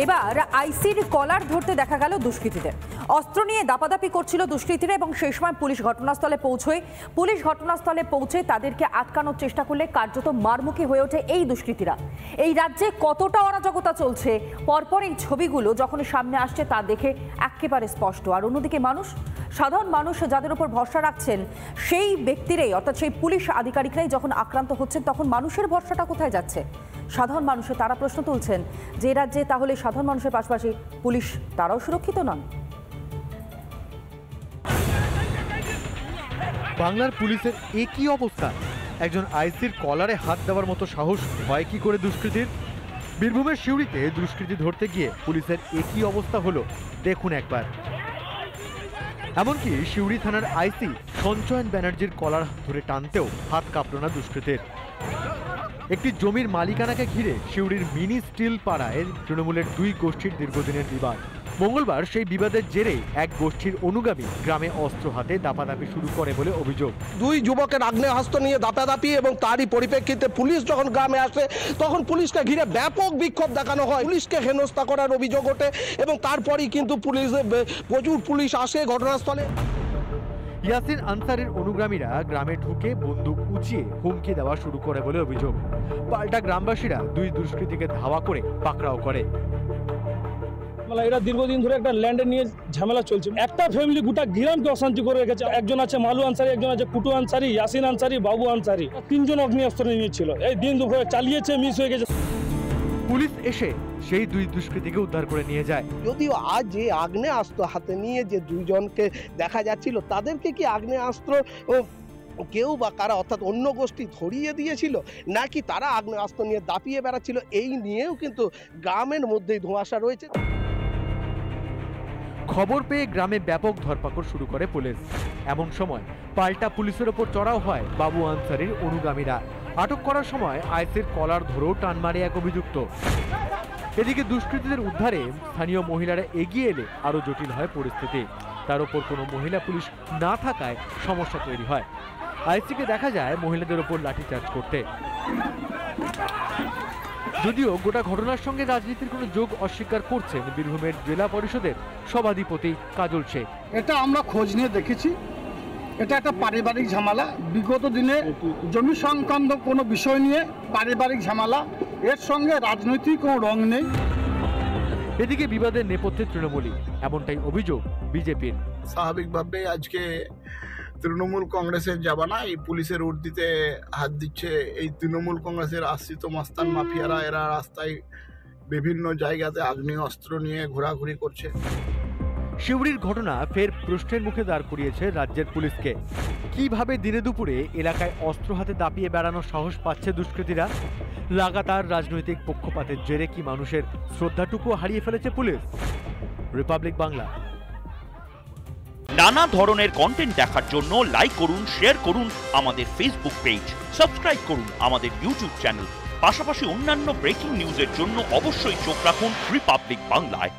এবার আইসির কলার ধরতে দেখা গেল দুষ্কৃতীদের। অস্ত্র নিয়ে দাপাদাপি করছিল দুষ্কৃতীরা এবং সেই সময় পুলিশ ঘটনাস্থলে পৌঁছে তাদেরকে আটকানোর চেষ্টা করলে কার্যত মারমুখী হয়ে ওঠে এই দুষ্কৃতীরা। এই রাজ্যে কতটা অরাজকতা চলছে পরপর এই ছবিগুলো যখন সামনে আসছে তা দেখে একেবারে স্পষ্ট। আর অন্যদিকে সাধারণ মানুষ যাদের উপর ভরসা রাখছেন সেই ব্যক্তিরাই অর্থাৎ সেই পুলিশ আধিকারিকরাই যখন আক্রান্ত হচ্ছেন তখন মানুষের ভরসাটা কোথায় যাচ্ছে? সাধারণ মানুষের তারা প্রশ্ন তুলছেন যে রাজ্যে তাহলে সাধারণ মানুষের পাশাপাশি পুলিশ তারাও সুরক্ষিত নন। বাংলার পুলিশের একই অবস্থা। একজন আইসির কলারে হাত দেওয়ার মতো সাহস হয় কি করে দুষ্কৃতীর? বীরভূমের সিউড়িতে দুষ্কৃতী ধরতে গিয়ে পুলিশের একই অবস্থা হলো, দেখুন একবার। এমনকি সিউড়ি থানার আইসি সঞ্চয়ন ব্যানার্জির কলার ধরে টানতেও হাত কাঁপল না দুষ্কৃতীর। একটি জমির মালিকানাকে ঘিরে সিউড়ির মিনি স্টিল পাড়ায় তৃণমূলের দুই গোষ্ঠীর দীর্ঘদিনের বিবাদ। মঙ্গলবার সেই বিবাদের জেরে এক গোষ্ঠীর অনুগামী গ্রামে অস্ত্র হাতে দাপাদাপি শুরু করে বলে অভিযোগ। দুই যুবকের আগ্নেয়াস্ত্র নিয়ে দাপাদাপি এবং তারই পরিপ্রেক্ষিতে পুলিশ যখন গ্রামে আসে তখন পুলিশকে ঘিরে ব্যাপক বিক্ষোভ দেখানো হয়, পুলিশকে হেনস্থা করার অভিযোগ ওঠে এবং তারপরই কিন্তু প্রচুর পুলিশ আসে ঘটনাস্থলে। ইয়াসিন আনসারের অনুগামীরা গ্রামে ঢুকে বন্দুক উঁচিয়ে হুমকি দেওয়া শুরু করে বলে অভিযোগ। পাল্টা গ্রামবাসীরা দুই দুষ্কৃতীকে ধাওয়া করে পাকড়াও করে। এরা দীর্ঘদিন ধরে একটা ল্যান্ডে নিয়ে ঝামেলা চলছে। একটা ফ্যামিলি গোটা গ্রামকে অশান্তি করে রেখেছে। একজন আছে মালু আনসারি, একজন আছে কুটু আনসারি, ইয়াসিন আনসারি, বাবু আনসারি। তিনজন অগ্নিঅস্ত্র নিয়েছিল, এই দিন দুপুরে চালিয়েছে, মিস হয়ে গেছে। পুলিশ এসে সেই দুই দুষ্কৃতীকে উদ্ধার করে নিয়ে যায়। যদিও আজ যে আগ্নেয়াস্ত্র হাতে নিয়ে যে দুইজনকে দেখা যাচ্ছিল তাদেরকে কি আগ্নেয়াস্ত্র কেউ বা কারা অর্থাৎ অন্য গোষ্ঠী ধরিয়ে দিয়েছিল নাকি তারা আগ্নেয়াস্ত্র নিয়ে দাপিয়ে বেড়াচ্ছিল, এই নিয়েও কিন্তু গ্রামের মধ্যেই ধোঁয়াশা রয়েছে। খবর পেয়ে গ্রামে ব্যাপক ধরপাকড় শুরু করে পুলিশ। এমন সময় পাল্টা পুলিশের ওপর চড়াও হয় বাবু আনসারির অনুগামীরা। আটক করার সময় আইসির কলার ধরেও টান মারে এক অভিযুক্ত। এদিকে দুষ্কৃতীদের উদ্ধারে স্থানীয় মহিলারা এগিয়ে এলে আরো জটিল হয় পরিস্থিতি। তার উপর কোনো মহিলা পুলিশ না থাকায় সমস্যা তৈরি হয়। আইসিকে দেখা যায় মহিলাদের ওপর লাঠিচার্জ করতে। যদিও গোটা ঘটনার সঙ্গে রাজনীতির কোনো যোগ অস্বীকার করছেন বীরভূমের জেলা পরিষদের সভাধিপতি কাজল শেখ। এটা আমরা খোঁজ নিয়ে দেখেছি, এটা একটা পারিবারিক ঝামেলা। বিগত দিনে জমি সংক্রান্ত কোনো বিষয় নিয়ে পারিবারিক ঝামেলা, এর সঙ্গে রাজনৈতিক কোনো রং নেই। এদিকে বিবাদের নেপথ্যে তৃণমূলই, এমনটাই অভিযোগ বিজেপির। স্বাভাবিকভাবে আজকে তৃণমূল কংগ্রেসের জাবানা এই পুলিশের উর্দিতে হাত দিচ্ছে। এই তৃণমূল কংগ্রেসের আশ্রিত মাস্তান মাফিয়ারা এরা রাস্তায় বিভিন্ন জায়গাতে আগ্নেয় অস্ত্র নিয়ে ঘোরাঘুরি করছে। সিউড়ির ঘটনা ফের প্রশ্নের মুখে দাঁড় করিয়েছে রাজ্যের পুলিশকে। কিভাবে দিনে দুপুরে এলাকায় অস্ত্র হাতে দাপিয়ে বেড়ানোর সাহস পাচ্ছে দুষ্কৃতীরা? লাগাতার রাজনৈতিক পক্ষপাতের জেরে কি মানুষের শ্রদ্ধাটুকু হারিয়ে ফেলেছে পুলিশ? রিপাবলিক বাংলা। নানা ধরনের কন্টেন্ট দেখার জন্য লাইক করুন, শেয়ার করুন আমাদের ফেসবুক পেজ, সাবস্ক্রাইব করুন আমাদের ইউটিউব চ্যানেল। পাশাপাশি অন্যান্য ব্রেকিং নিউজের জন্য অবশ্যই চোখ রাখুন রিপাবলিক বাংলায়।